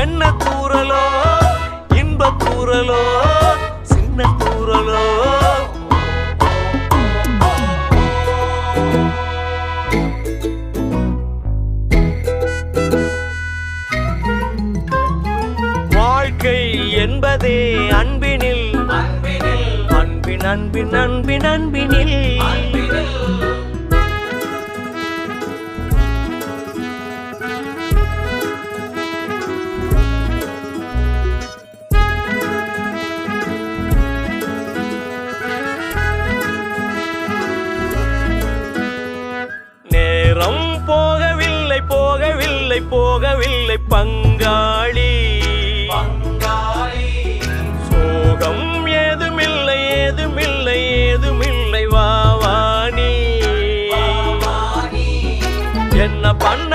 என்ன தூரலோ இன்ப தூரலோ சின்ன தூரலோ வாழ்க்கை என்பதே அன்பினில் அன்பின் அன்பின் அன்பின் அன்பினில் நேரம் போகவில்லை போகவில்லை போகவில்லை பங்காளி சோகம் ஏதுமில்லை ஏதுமில்லை ஏதுமில்லை வாவானி என்ன பண்ண